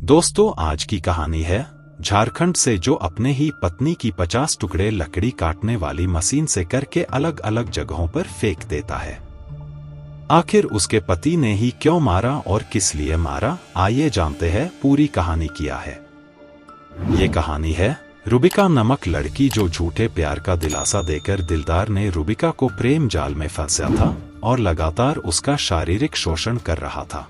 दोस्तों, आज की कहानी है झारखंड से, जो अपने ही पत्नी की 50 टुकड़े लकड़ी काटने वाली मशीन से करके अलग अलग जगहों पर फेंक देता है। आखिर उसके पति ने ही क्यों मारा और किस लिए मारा, आइए जानते हैं पूरी कहानी क्या है। ये कहानी है रुबिका नामक लड़की, जो झूठे प्यार का दिलासा देकर दिलदार ने रुबिका को प्रेम जाल में फंसाया था और लगातार उसका शारीरिक शोषण कर रहा था।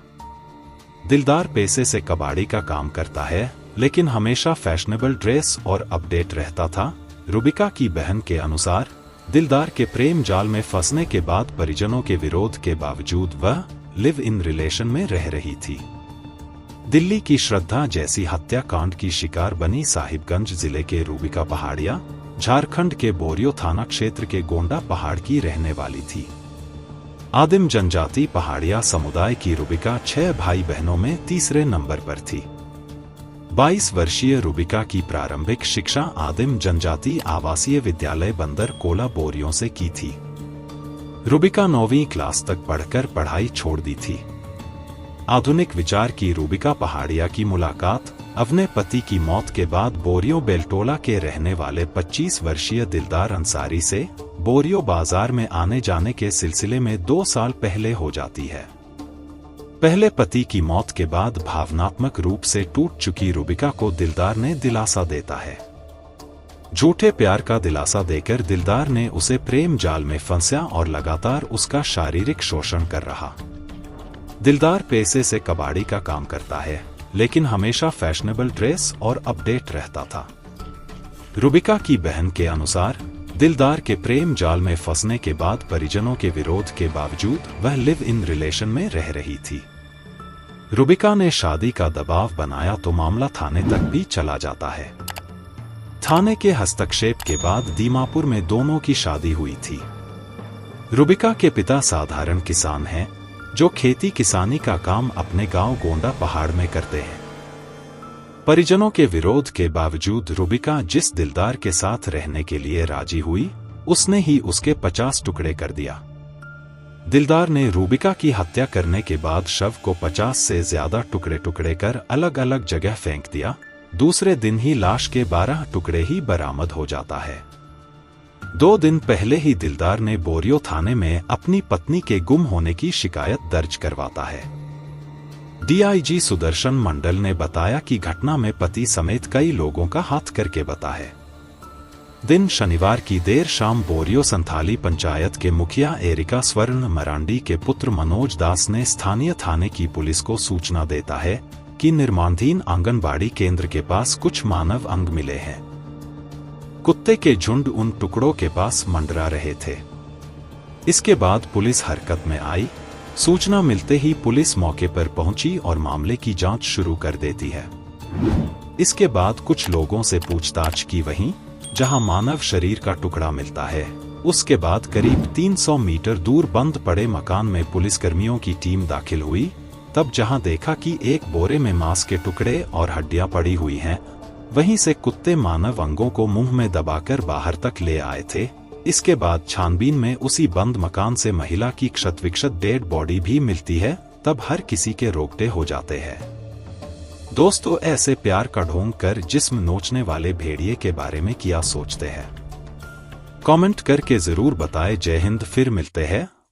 दिलदार पैसे से कबाड़ी का काम करता है, लेकिन हमेशा फैशनेबल ड्रेस और अपडेट रहता था। रुबिका की बहन के अनुसार दिलदार के प्रेम जाल में फंसने के बाद परिजनों के विरोध के बावजूद वह लिव इन रिलेशन में रह रही थी। दिल्ली की श्रद्धा जैसी हत्याकांड की शिकार बनी साहिबगंज जिले के रुबिका पहाड़िया झारखंड के बोरियो थाना क्षेत्र के गोंडा पहाड़ की रहने वाली थी। आदिम जनजाति पहाड़िया समुदाय की रुबिका 6 भाई बहनों में तीसरे नंबर पर थी। 22 वर्षीय रुबिका की प्रारंभिक शिक्षा आदिम जनजाति आवासीय विद्यालय बंदर कोला बोरियो से की थी। रुबिका 9वीं क्लास तक पढ़कर पढ़ाई छोड़ दी थी। आधुनिक विचार की रुबिका पहाड़िया की मुलाकात अपने पति की मौत के बाद बोरियो बेलटोला के रहने वाले 25 वर्षीय दिलदार अंसारी से बोरियो बाजार में आने जाने के सिलसिले में 2 साल पहले हो जाती है। पहले पति की मौत के बाद भावनात्मक रूप से टूट चुकी रुबिका को दिलदार ने दिलासा देता है। झूठे प्यार का दिलासा देकर दिलदार ने उसे प्रेम जाल में फंसाया और लगातार उसका शारीरिक शोषण कर रहा। दिलदार पैसे से कबाड़ी का काम करता है, लेकिन हमेशा फैशनेबल ड्रेस और अपडेट रहता था। रुबिका की बहन के अनुसार दिलदार के प्रेम जाल में फंसने के बाद परिजनों के विरोध के बावजूद वह लिव इन रिलेशन में रह रही थी। रुबिका ने शादी का दबाव बनाया तो मामला थाने तक भी चला जाता है। थाने के हस्तक्षेप के बाद दीमापुर में दोनों की शादी हुई थी। रुबिका के पिता साधारण किसान हैं, जो खेती किसानी का काम अपने गांव गोंडा पहाड़ में करते हैं। परिजनों के विरोध के बावजूद रुबिका जिस दिलदार के साथ रहने के लिए राजी हुई, उसने ही उसके 50 टुकड़े कर दिया। दिलदार ने रुबिका की हत्या करने के बाद शव को 50 से ज्यादा टुकड़े टुकड़े कर अलग अलग जगह फेंक दिया। दूसरे दिन ही लाश के 12 टुकड़े ही बरामद हो जाता है। 2 दिन पहले ही दिलदार ने बोरियो थाने में अपनी पत्नी के गुम होने की शिकायत दर्ज करवाता है। डीआईजी सुदर्शन मंडल ने बताया कि घटना में पति समेत कई लोगों का हाथ करके बता है। दिन शनिवार की देर शाम बोरियो संथाली पंचायत के मुखिया एरिका स्वर्ण मरांडी के पुत्र मनोज दास ने स्थानीय थाने की पुलिस को सूचना देता है कि निर्माणाधीन आंगनबाड़ी केंद्र के पास कुछ मानव अंग मिले हैं। कुत्ते के झुंड उन टुकड़ों के पास मंडरा रहे थे। इसके बाद पुलिस हरकत में आई। सूचना मिलते ही पुलिस मौके पर पहुंची और मामले की जांच शुरू कर देती है। इसके बाद कुछ लोगों से पूछताछ की, वहीं जहां मानव शरीर का टुकड़ा मिलता है, उसके बाद करीब 300 मीटर दूर बंद पड़े मकान में पुलिसकर्मियों की टीम दाखिल हुई। तब जहां देखा कि एक बोरे में मांस के टुकड़े और हड्डियां पड़ी हुई हैं, वहीं से कुत्ते मानव अंगों को मुंह में दबाकर बाहर तक ले आए थे। इसके बाद छानबीन में उसी बंद मकान से महिला की क्षत-विक्षत डेड बॉडी भी मिलती है। तब हर किसी के रोंगटे हो जाते हैं। दोस्तों, ऐसे प्यार का ढोंग कर जिस्म नोचने वाले भेड़िए के बारे में क्या सोचते हैं? कमेंट करके जरूर बताएं। जय हिंद, फिर मिलते हैं